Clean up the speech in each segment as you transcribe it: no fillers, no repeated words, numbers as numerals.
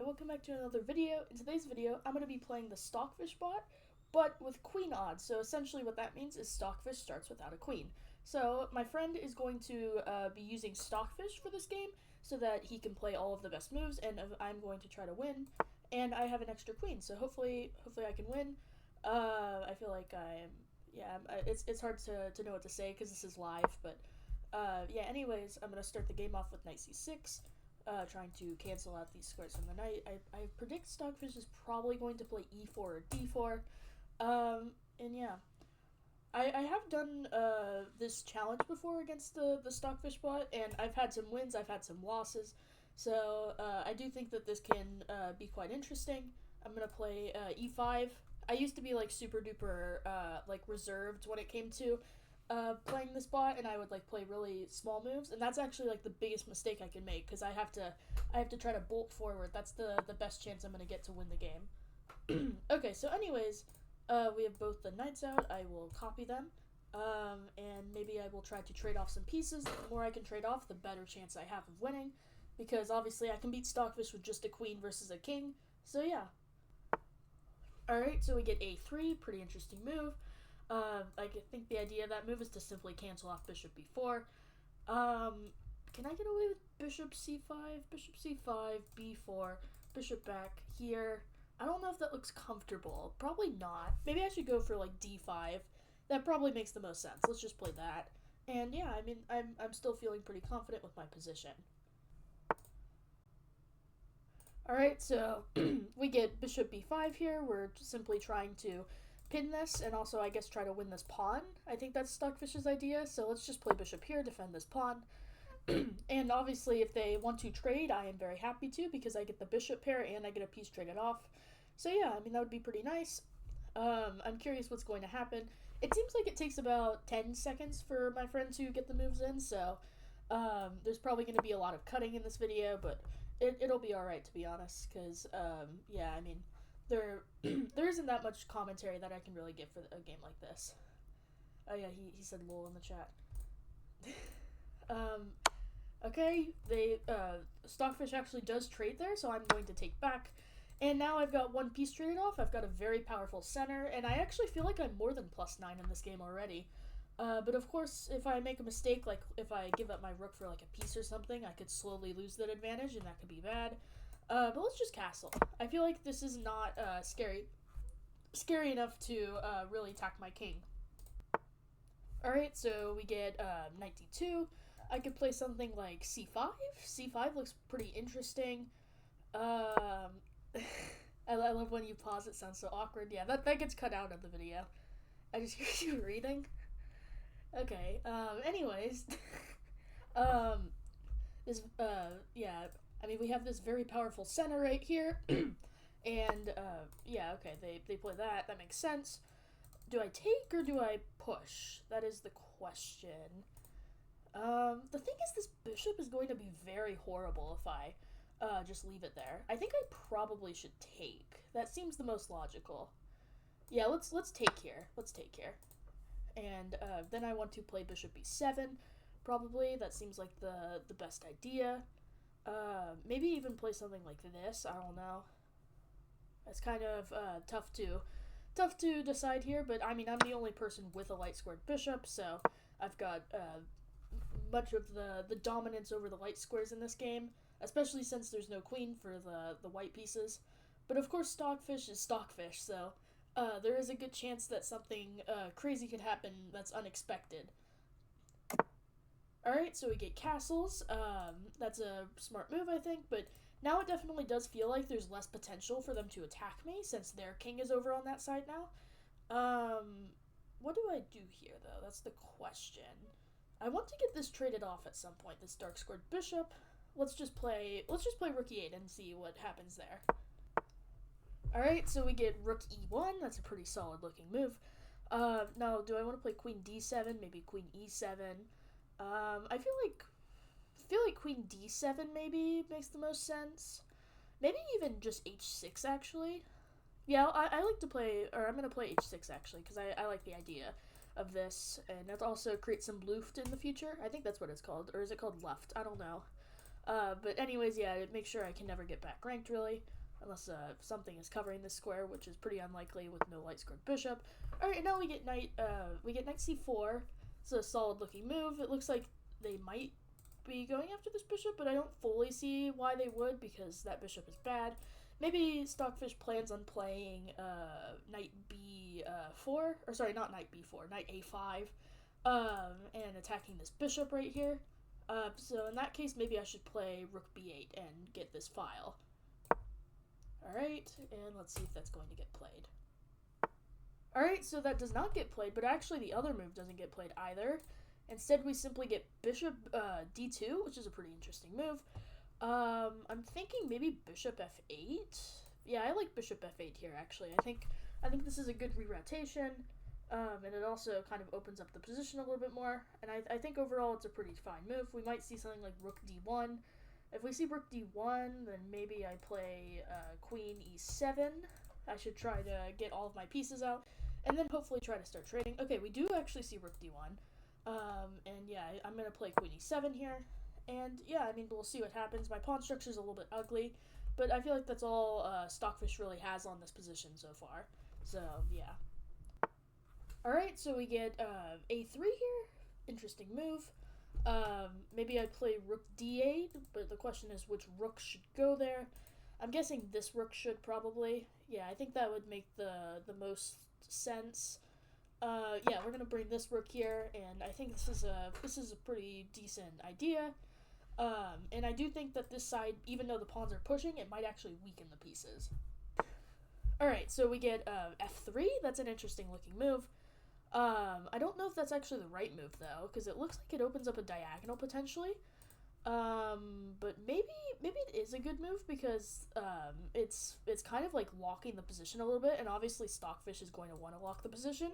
welcome back to another video. In today's video, I'm going to be playing the Stockfish bot, but with queen odds. So essentially what that means is Stockfish starts without a queen. So my friend is going to be using Stockfish for this game so that he can play all of the best moves, and I'm going to try to win. And I have an extra queen, so hopefully I can win. I feel like it's hard to know what to say because this is live, but anyways, I'm going to start the game off with knight c6. Trying to cancel out these squares from the knight. I predict Stockfish is probably going to play e4 or d4. And yeah. I have done this challenge before against the Stockfish bot, and I've had some wins, I've had some losses. So I do think that this can be quite interesting. I'm going to play e5. I used to be like super duper reserved when it came to playing this bot, and I would play really small moves, and that's actually the biggest mistake I can make because I have to try to bolt forward. That's the best chance I'm gonna get to win the game. Okay, so anyways, we have both the knights out. I will copy them, and maybe I will try to trade off some pieces. The more I can trade off, the better chance I have of winning, because obviously I can beat Stockfish with just a queen versus a king. So yeah. Alright, so we get a3, pretty interesting move. I think the idea of that move is to simply cancel off bishop b4. Can I get away with bishop c5? Bishop c5, b4, bishop back here. I don't know if that looks comfortable. Probably not. Maybe I should go for d5. That probably makes the most sense. Let's just play that. And yeah, I mean, I'm still feeling pretty confident with my position. Alright, so we get bishop b5 here. We're simply trying to pin this, and also I guess try to win this pawn. I think that's Stockfish's idea, so let's just play bishop here, defend this pawn. And obviously if they want to trade, I am very happy to, because I get the bishop pair and I get a piece traded off. So yeah, I mean, that would be pretty nice. I'm curious what's going to happen. It seems like it takes about 10 seconds for my friend to get the moves in, so there's probably going to be a lot of cutting in this video, but it'll be alright, to be honest, because yeah, I mean, there isn't that much commentary that I can really give for a game like this. Oh yeah, he said lol in the chat. Okay, Stockfish actually does trade there, so I'm going to take back. And now I've got one piece traded off. I've got a very powerful center, and I actually feel like I'm more than +9 in this game already. But of course, if I make a mistake, like if I give up my rook for a piece or something, I could slowly lose that advantage, and that could be bad. But let's just castle. I feel like this is not scary enough to really attack my king. Alright, so we get knight d2. I could play something like c5. c5 looks pretty interesting. I love when you pause, it sounds so awkward. Yeah, that gets cut out of the video. I just hear you reading. Okay, anyways. Yeah, I mean, we have this very powerful center right here. And, yeah, okay, they play that. That makes sense. Do I take or do I push? That is the question. The thing is, this bishop is going to be very horrible if I just leave it there. I think I probably should take. That seems the most logical. Yeah, let's take here. Let's take here. And then I want to play bishop b7, probably. That seems like the best idea. Maybe even play something like this. I don't know. It's kind of tough to decide here, but I mean, I'm the only person with a light squared bishop, so I've got much of the dominance over the light squares in this game, especially since there's no queen for the white pieces. But of course, Stockfish is Stockfish, so there is a good chance that something crazy could happen that's unexpected. Alright, so we get castles. That's a smart move, I think, but now it definitely does feel like there's less potential for them to attack me, since their king is over on that side now. What do I do here, though? That's the question. I want to get this traded off at some point, this dark squared bishop. Let's just play rook e8 and see what happens there. Alright, so we get rook e1. That's a pretty solid looking move. Now, do I want to play queen d7? Maybe queen e7. I feel like queen d7 maybe makes the most sense. Maybe even just h6, actually. Yeah, I like to play, or I'm going to play h6, actually, because I like the idea of this, and that also creates some luft in the future. I think that's what it's called, or is it called luft? I don't know. But anyways, yeah, make sure I can never get back ranked, really. Unless something is covering this square, which is pretty unlikely with no light squared bishop. Alright, now we get knight c4. It's a solid looking move. It looks like they might be going after this bishop, but I don't fully see why they would, because that bishop is bad. Maybe Stockfish plans on playing knight b4, or sorry, not knight b4, knight a5, and attacking this bishop right here. So in that case, maybe I should play rook b8 and get this file. Alright, and let's see if that's going to get played. Alright, so that does not get played, but actually the other move doesn't get played either. Instead, we simply get bishop d2, which is a pretty interesting move. I'm thinking maybe bishop f8. Yeah, I like bishop f8 here, actually. I think this is a good re-rotation, and it also kind of opens up the position a little bit more. And I think overall it's a pretty fine move. We might see something like rook d1. If we see rook d1, then maybe I play queen e7. I should try to get all of my pieces out, and then hopefully try to start trading. Okay, we do actually see rook d1. And yeah, I'm going to play queen e7 here. And yeah, I mean, we'll see what happens. My pawn structure is a little bit ugly, but I feel like that's all Stockfish really has on this position so far. So yeah. Alright, so we get a3 here. Interesting move. Maybe I'd play rook d8, but the question is which rook should go there. I'm guessing this rook should probably. Yeah, I think that would make the most sense. Yeah, we're gonna bring this rook here, and I think this is a pretty decent idea. And I do think that this side, even though the pawns are pushing, it might actually weaken the pieces. Alright, so we get f3. That's an interesting looking move. I don't know if that's actually the right move, though, because it looks like it opens up a diagonal, potentially. But maybe it is a good move, because it's kind of like locking the position a little bit, and obviously Stockfish is going to want to lock the position.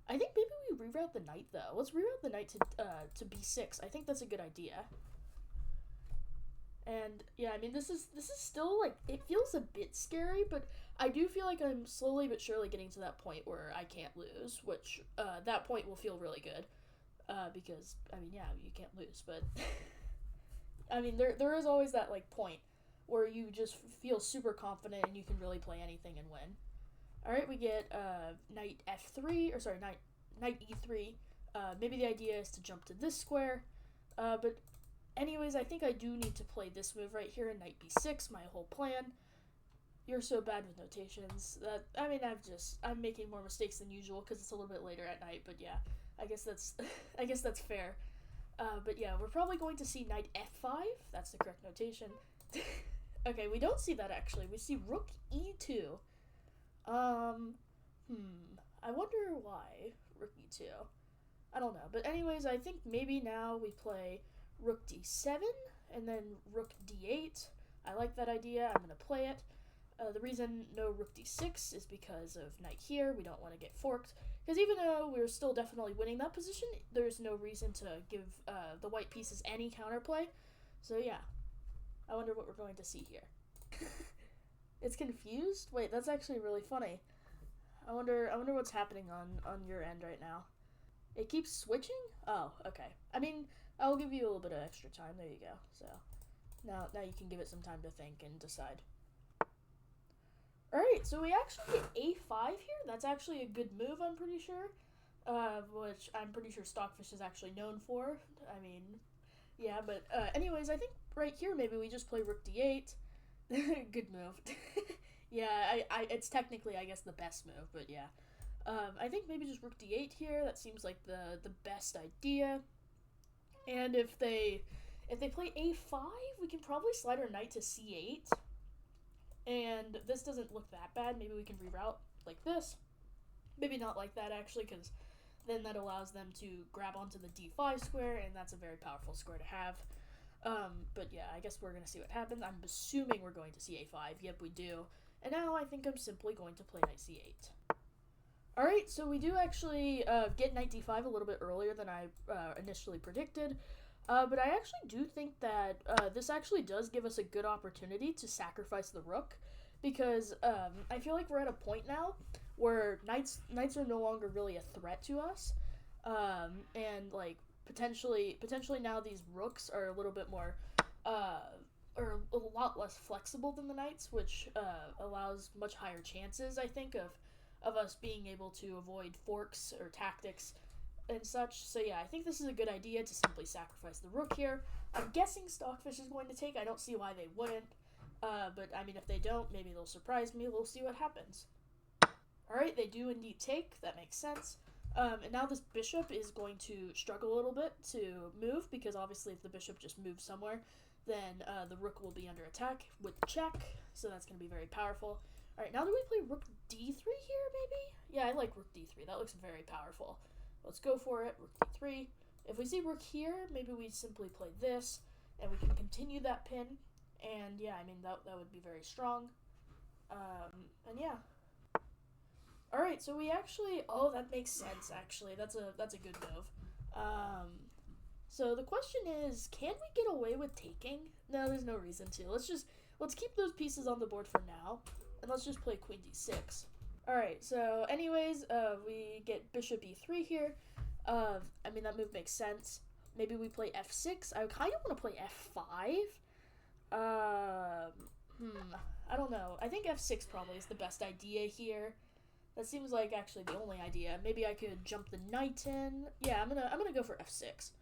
I think maybe we reroute the knight, though. Let's reroute the knight to b6. I think that's a good idea. And yeah, I mean, this is still, like, it feels a bit scary, but I do feel like I'm slowly but surely getting to that point where I can't lose, which that point will feel really good, because I mean, yeah, you can't lose, but I mean, there is always that, like, point where you just feel super confident and you can really play anything and win. Alright, we get knight f3, or sorry, knight e3. Maybe the idea is to jump to this square, but anyways, I think I do need to play this move right here, knight b6, my whole plan. You're so bad with notations. I mean, I'm making more mistakes than usual because it's a little bit later at night, but yeah, I guess that's fair. But yeah, we're probably going to see knight f5. That's the correct notation. Okay, we don't see that actually. We see rook e2. I wonder why rook e2. I don't know. But anyways, I think maybe now we play rook d7 and then rook d8. I like that idea. I'm going to play it. The reason no rook d6 is because of knight here. We don't want to get forked. Because even though we're still definitely winning that position, there's no reason to give the white pieces any counterplay. So yeah, I wonder what we're going to see here. It's confused? Wait, that's actually really funny. I wonder what's happening on your end right now. It keeps switching? Oh, okay. I mean, I'll give you a little bit of extra time. There you go. So now you can give it some time to think and decide. Alright, so we actually get a5 here. That's actually a good move, I'm pretty sure. Which I'm pretty sure Stockfish is actually known for. I mean, yeah, but anyways, I think right here maybe we just play rook d8. Good move. Yeah, it's technically, I guess, the best move, but yeah. I think maybe just rook d8 here. That seems like the best idea. And if they play a5, we can probably slide our knight to c8. And this doesn't look that bad. Maybe we can reroute like this. Maybe not like that, actually, because then that allows them to grab onto the d5 square, and that's a very powerful square to have. But yeah, I guess we're going to see what happens. I'm assuming we're going to see a5. Yep, we do. And now I think I'm simply going to play knight c8. Alright, so we do actually get knight d5 a little bit earlier than I initially predicted. But I actually do think that this actually does give us a good opportunity to sacrifice the rook, because I feel like we're at a point now where knights are no longer really a threat to us, and like potentially now these rooks are a little bit more are a lot less flexible than the knights, which allows much higher chances, I think, of us being able to avoid forks or tactics and such. So yeah, I think this is a good idea to simply sacrifice the rook here. I'm guessing Stockfish is going to take. I don't see why they wouldn't. But I mean, if they don't, maybe they'll surprise me. We'll see what happens. Alright, they do indeed take. That makes sense. And now this bishop is going to struggle a little bit to move, because obviously if the bishop just moves somewhere, then the rook will be under attack with the check, so that's going to be very powerful. Alright, now do we play rook d3 here, maybe? Yeah, I like rook d3. That looks very powerful. Let's go for it. Rook d3. If we see rook here, maybe we simply play this, and we can continue that pin. And yeah, I mean, that would be very strong. And yeah. Alright, so we actually... Oh, that makes sense, actually. That's a good move. So the question is, can we get away with taking? No, there's no reason to. Let's keep those pieces on the board for now, and let's just play queen d6. Alright, so anyways, we get bishop e3 here. I mean, that move makes sense. Maybe we play f6. I kind of want to play f5. I don't know. I think f6 probably is the best idea here. That seems like actually the only idea. Maybe I could jump the knight in. Yeah, I'm gonna go for f6.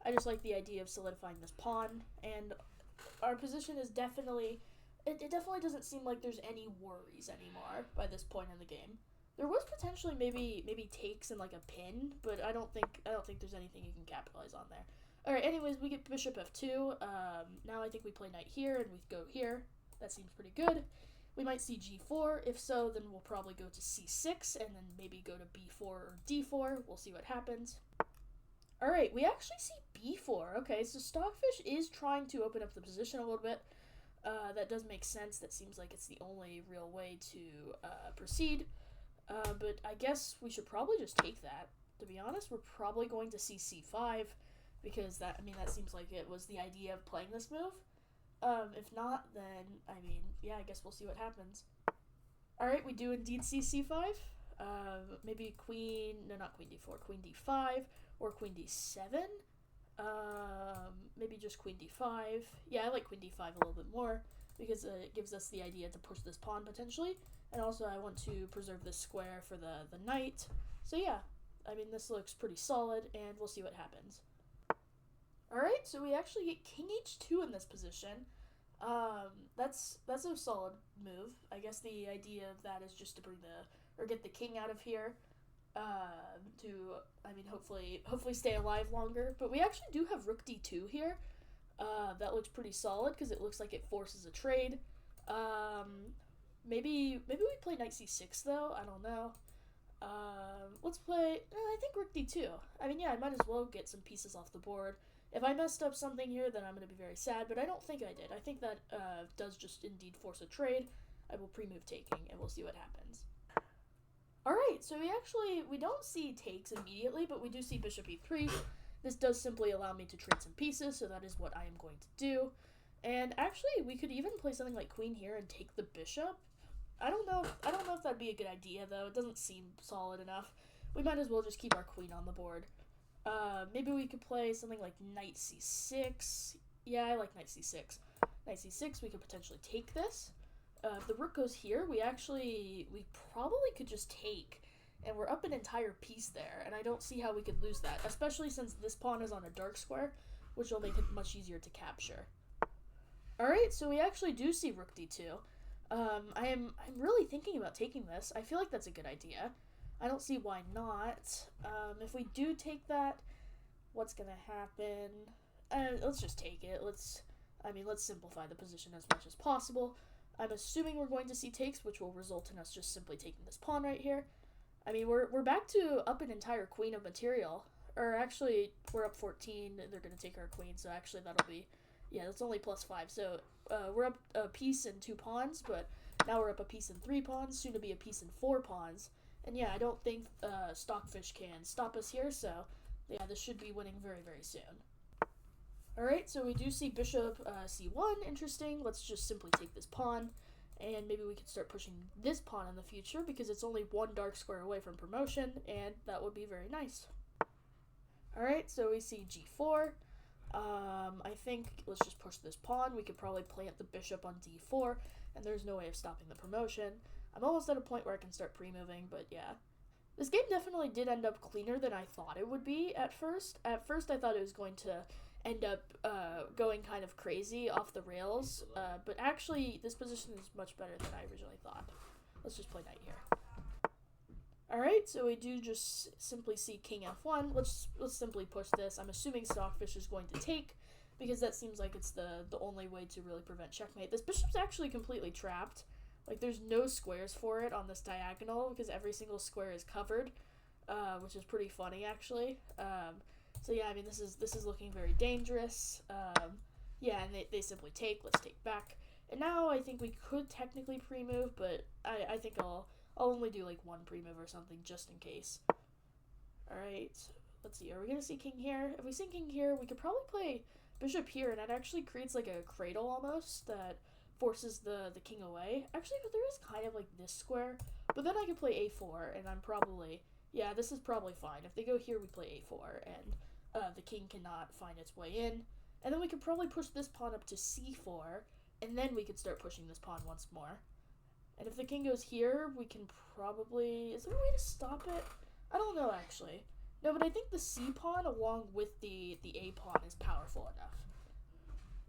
I just like the idea of solidifying this pawn, and our position is definitely... It definitely doesn't seem like there's any worries anymore by this point in the game. There was potentially maybe takes and like a pin, but I don't think there's anything you can capitalize on there. Alright, anyways, we get bishop f2. Now I think we play knight here, and we go here. That seems pretty good. We might see g4. If so, then we'll probably go to c6, and then maybe go to b4 or d4. We'll see what happens. Alright, we actually see b4. Okay, so Stockfish is trying to open up the position a little bit. That does make sense. That seems like it's the only real way to proceed. But I guess we should probably just take that. To be honest, we're probably going to see c5, because that seems like it was the idea of playing this move. If not, then, I mean, yeah, I guess we'll see what happens. Alright, we do indeed see c5. Maybe not queen d4, queen d5, or queen d7. Maybe just queen d5. Yeah, I like queen d5 a little bit more, because it gives us the idea to push this pawn, potentially. And also, I want to preserve this square for the knight. So yeah, I mean, this looks pretty solid, and we'll see what happens. Alright, so we actually get king h2 in this position. That's a solid move. I guess the idea of that is just to get the king out of here. Hopefully stay alive longer. But we actually do have rook d2 here. That looks pretty solid, because it looks like it forces a trade. Maybe we play knight c6 though. I don't know. Let's play. I think rook d2. I mean, yeah, I might as well get some pieces off the board. If I messed up something here, then I'm going to be very sad, but I don't think I did. I think that does just indeed force a trade. I will pre-move taking, and we'll see what happens. Alright, so we don't see takes immediately, but we do see bishop e3. This does simply allow me to trade some pieces, so that is what I am going to do. And actually, we could even play something like queen here and take the bishop. I don't know if that'd be a good idea, though. It doesn't seem solid enough. We might as well just keep our queen on the board. Maybe we could play something like knight c6. Yeah, I like knight c6. Knight c6, we could potentially take this. If the rook goes here, we probably could just take, and we're up an entire piece there, and I don't see how we could lose that, especially since this pawn is on a dark square, which will make it much easier to capture. Alright, so we actually do see rook d2. I'm really thinking about taking this. I feel like that's a good idea. I don't see why not. If we do take that, what's gonna happen? Let's just take it. Let's simplify the position as much as possible. I'm assuming we're going to see takes, which will result in us just simply taking this pawn right here. I mean, we're back to up an entire queen of material. Or actually, we're up 14, and they're gonna take our queen, so actually that'll be... Yeah, that's only +5, so we're up a piece and 2 pawns, but now we're up a piece and 3 pawns, soon to be a piece and 4 pawns. And yeah, I don't think Stockfish can stop us here, so yeah, this should be winning very, very soon. Alright, so we do see bishop c1, interesting. Let's just simply take this pawn, and maybe we could start pushing this pawn in the future, because it's only 1 dark square away from promotion, and that would be very nice. Alright, so we see g4. I think let's just push this pawn. We could probably plant the bishop on d4, and there's no way of stopping the promotion. I'm almost at a point where I can start pre-moving, but yeah. This game definitely did end up cleaner than I thought it would be at first. At first, I thought it was going to end up going kind of crazy off the rails, but actually, this position is much better than I originally thought. Let's just play knight here. Alright, so we do just simply see king f1. Let's simply push this. I'm assuming Stockfish is going to take, because that seems like it's the only way to really prevent checkmate. This bishop's actually completely trapped. Like, there's no squares for it on this diagonal, because every single square is covered, which is pretty funny, actually. So yeah, I mean, this is looking very dangerous. Yeah, and they simply take. Let's take back. And now I think we could technically pre-move, but I think I'll only do like one pre-move or something just in case. Alright, let's see. Are we going to see king here? If we see king here, we could probably play bishop here, and that actually creates like a cradle almost that forces the king away. Actually, but there is kind of like this square. But then I could play a4, and I'm probably... Yeah, this is probably fine. If they go here, we play a4, and the king cannot find its way in. And then we could probably push this pawn up to c4, and then we could start pushing this pawn once more. And if the king goes here, we can probably... Is there a way to stop it? I don't know, actually. No, but I think the c pawn along with the a pawn is powerful enough.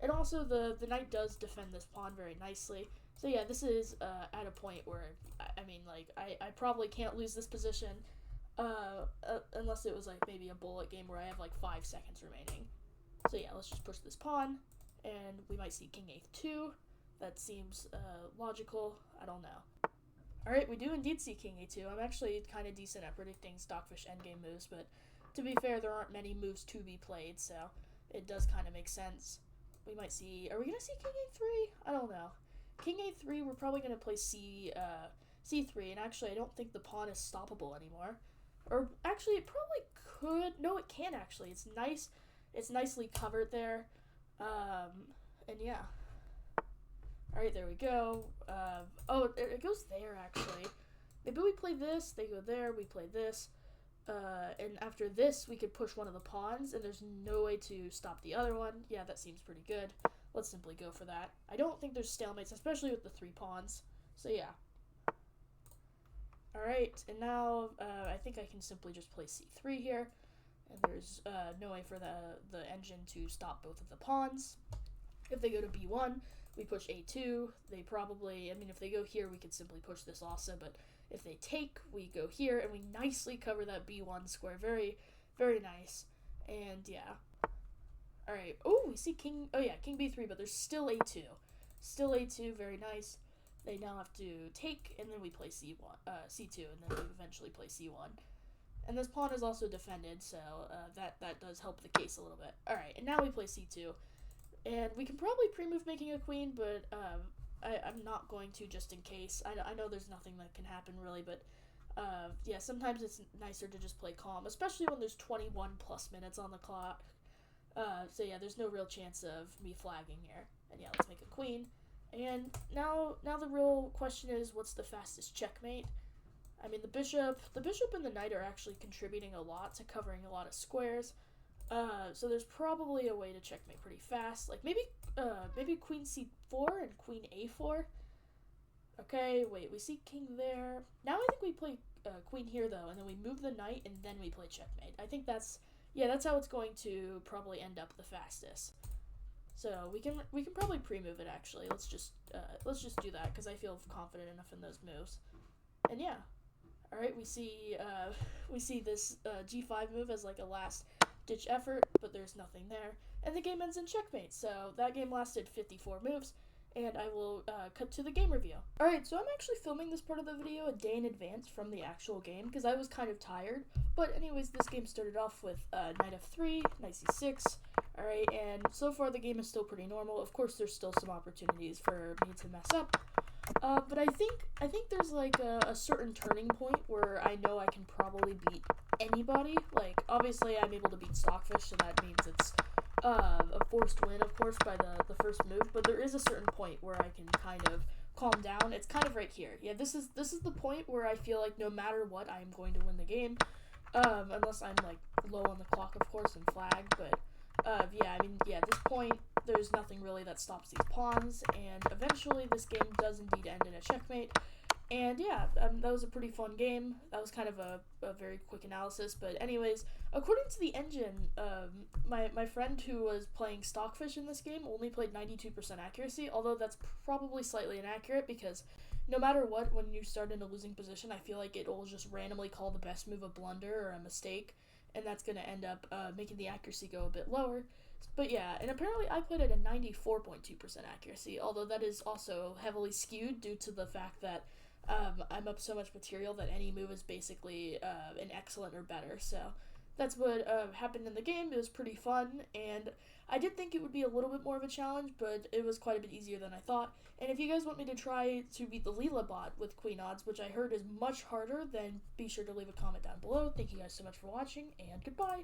And also, the knight does defend this pawn very nicely. So yeah, this is at a point where, I mean, like, I probably can't lose this position unless it was, like, maybe a bullet game where I have, like, 5 seconds remaining. So yeah, let's just push this pawn, and we might see king a2. That seems logical. I don't know. Alright, we do indeed see king a2. I'm actually kind of decent at predicting Stockfish endgame moves, but to be fair, there aren't many moves to be played, so it does kind of make sense. We might see... Are we going to see king a3? I don't know. King a3, we're probably going to play c3, and actually I don't think the pawn is stoppable anymore. Or actually, it probably could... No, it can actually. It's nice. It's nicely covered there. And yeah. Alright, there we go. Oh, it goes there, actually. Maybe we play this, they go there, we play this. And after this, we could push one of the pawns, and there's no way to stop the other one. Yeah, that seems pretty good. Let's simply go for that. I don't think there's stalemates, especially with the 3 pawns. So yeah. Alright, and now I think I can simply just play c3 here. And there's no way for the engine to stop both of the pawns. If they go to b1, we push a2. They probably, I mean, if they go here, we could simply push this also, but if they take, we go here, and we nicely cover that b1 square. Very, very nice. And yeah. Alright. Oh, we see king, oh yeah, king b3, but there's still a2. Still a2, very nice. They now have to take, and then we play c1, c2, and then we eventually play c1. And this pawn is also defended, so that does help the case a little bit. Alright, and now we play c2. And we can probably pre-move making a queen, but I'm not going to just in case. I know there's nothing that can happen really, but yeah, sometimes it's nicer to just play calm, especially when there's 21 plus minutes on the clock. So yeah, there's no real chance of me flagging here. And yeah, let's make a queen. And now the real question is, what's the fastest checkmate? I mean, the bishop and the knight are actually contributing a lot to covering a lot of squares. So there's probably a way to checkmate pretty fast. Like maybe queen c4 and queen a4. Okay, wait, we see king there. Now I think we play queen here though, and then we move the knight, and then we play checkmate. I think that's how it's going to probably end up the fastest. So we can probably pre-move it actually. Let's just do that because I feel confident enough in those moves. And yeah, all right, we see this g5 move as like a last ditch effort, but there's nothing there, and the game ends in checkmate. So that game lasted 54 moves, and I will cut to the game review. Alright, so I'm actually filming this part of the video a day in advance from the actual game, because I was kind of tired, but anyways, this game started off with knight f3, knight c6, alright, and so far the game is still pretty normal. Of course, there's still some opportunities for me to mess up, but I think there's like a certain turning point where I know I can probably beat anybody. Like, obviously I'm able to beat Stockfish, so that means it's a forced win, of course, by the first move, but there is a certain point where I can kind of calm down. It's kind of right here. Yeah, this is the point where I feel like no matter what, I am going to win the game, unless I'm like low on the clock, of course, and flag, but At this point, there's nothing really that stops these pawns, and eventually this game does indeed end in a checkmate. And yeah, that was a pretty fun game. That was kind of a very quick analysis. But anyways, according to the engine, my friend who was playing Stockfish in this game only played 92% accuracy, although that's probably slightly inaccurate because no matter what, when you start in a losing position, I feel like it will just randomly call the best move a blunder or a mistake, and that's going to end up making the accuracy go a bit lower. But yeah, and apparently I played at a 94.2% accuracy, although that is also heavily skewed due to the fact that I'm up so much material that any move is basically an excellent or better. So that's what happened in the game. It was pretty fun, and I did think it would be a little bit more of a challenge, but it was quite a bit easier than I thought. And if you guys want me to try to beat the Leela bot with Queen odds, which I heard is much harder, then be sure to leave a comment down below. Thank you guys so much for watching, and goodbye!